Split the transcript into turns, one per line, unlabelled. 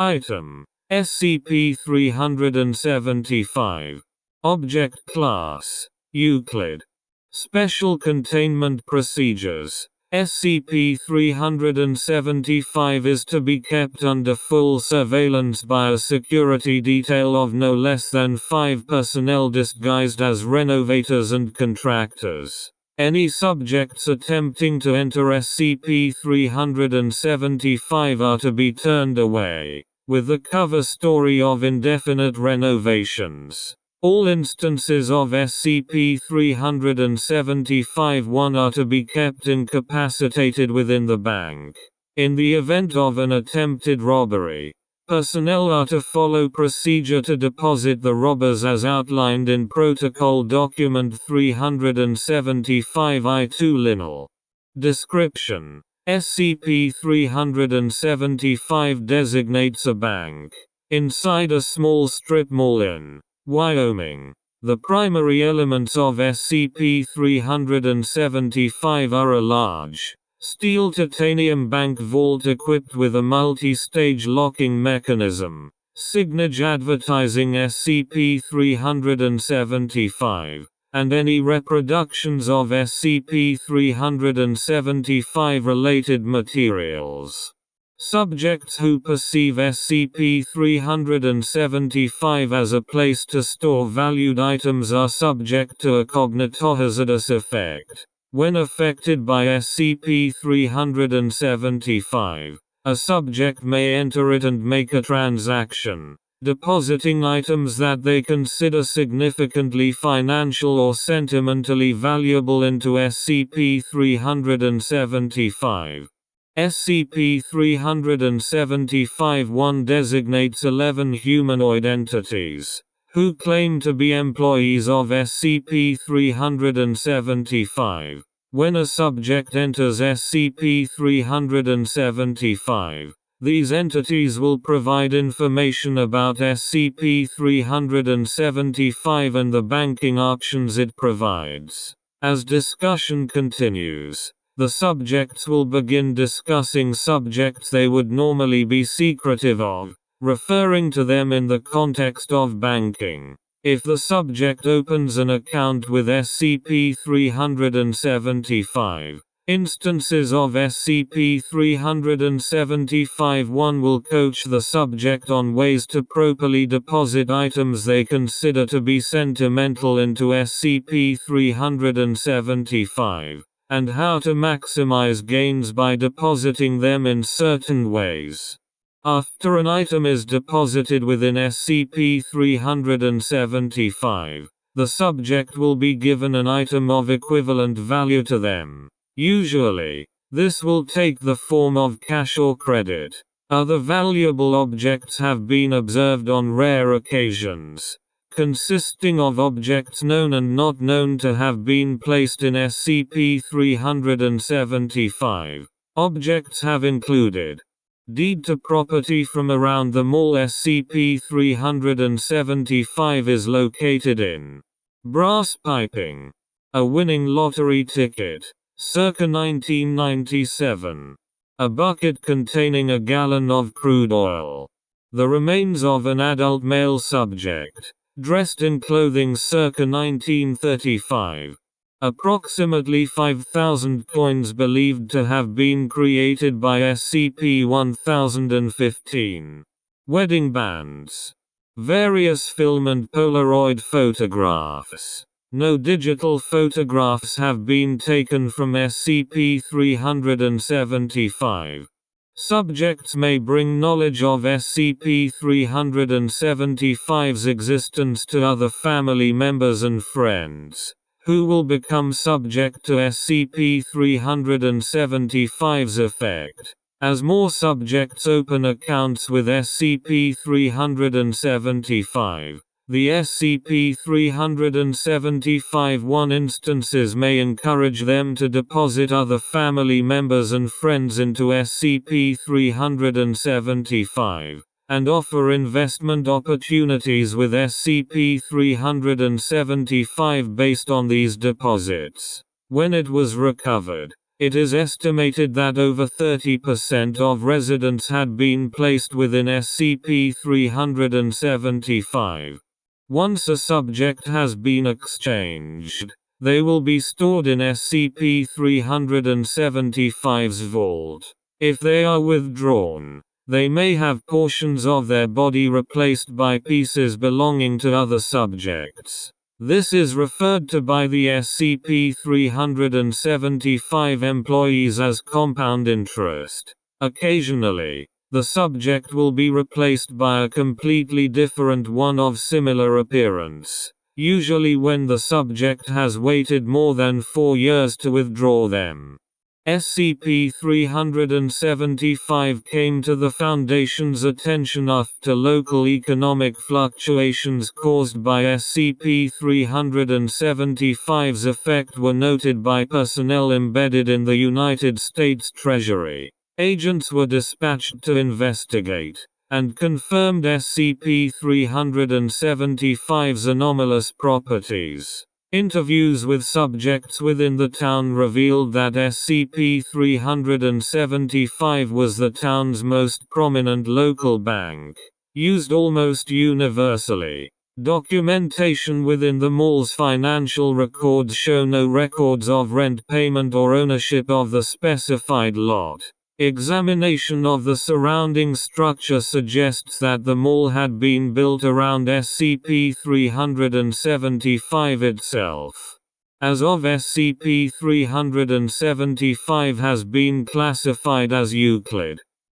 Item. SCP-375. Object Class. Euclid. Special Containment Procedures. SCP-375 is to be kept under full surveillance by a security detail of no less than 5 personnel disguised as renovators and contractors. Any subjects attempting to enter SCP-375 are to be turned away, with the cover story of indefinite renovations. All instances of SCP-375-1 are to be kept incapacitated within the bank. In the event of an attempted robbery, personnel are to follow procedure to deposit the robbers as outlined in Protocol Document 375-I2 Linal. Description: SCP-375 designates a bank inside a small strip mall in Wyoming. The primary elements of SCP-375 are a large, steel titanium bank vault equipped with a multi-stage locking mechanism, signage advertising SCP-375, and any reproductions of SCP-375 related materials. Subjects who perceive SCP-375 as a place to store valued items are subject to a cognitohazardous effect. When affected by SCP-375, a subject may enter it and make a transaction, depositing items that they consider significantly financial or sentimentally valuable into SCP-375. SCP-375-1 designates 11 humanoid entities, who claim to be employees of SCP-375. When a subject enters SCP-375, these entities will provide information about SCP-375 and the banking options it provides. As discussion continues, the subjects will begin discussing subjects they would normally be secretive of, referring to them in the context of banking. If the subject opens an account with SCP-375, instances of SCP-375-1 will coach the subject on ways to properly deposit items they consider to be sentimental into SCP-375. and how to maximize gains by depositing them in certain ways. After an item is deposited within SCP-375, the subject will be given an item of equivalent value to them. Usually, this will take the form of cash or credit. Other valuable objects have been observed on rare occasions, consisting of objects known and not known to have been placed in SCP-375. Objects have included: deed to property from around the mall SCP-375 is located in. Brass piping. A winning lottery ticket, circa 1997. A bucket containing a gallon of crude oil. The remains of an adult male subject, dressed in clothing circa 1935. Approximately 5,000 coins believed to have been created by SCP-1015. Wedding bands. Various film and Polaroid photographs. No digital photographs have been taken from SCP-375. Subjects may bring knowledge of SCP-375's existence to other family members and friends, who will become subject to SCP-375's effect. As more subjects open accounts with SCP-375, the SCP-375-1 instances may encourage them to deposit other family members and friends into SCP-375, and offer investment opportunities with SCP-375 based on these deposits. When it was recovered, It is estimated that over 30% of residents had been placed within SCP-375. Once a subject has been exchanged, they will be stored in SCP-375's vault. If they are withdrawn, they may have portions of their body replaced by pieces belonging to other subjects. This is referred to by the SCP-375 employees as compound interest. Occasionally, the subject will be replaced by a completely different one of similar appearance, usually when the subject has waited more than 4 years to withdraw them. SCP-375 came to the Foundation's attention after local economic fluctuations caused by SCP-375's effect were noted by personnel embedded in the United States Treasury. Agents were dispatched to investigate, and confirmed SCP-375's anomalous properties. Interviews with subjects within the town revealed that SCP-375 was the town's most prominent local bank, used almost universally. Documentation within the mall's financial records show no records of rent payment or ownership of the specified lot. Examination of the surrounding structure suggests that the mall had been built around SCP-375 itself. As of SCP-375 has been classified as Euclid.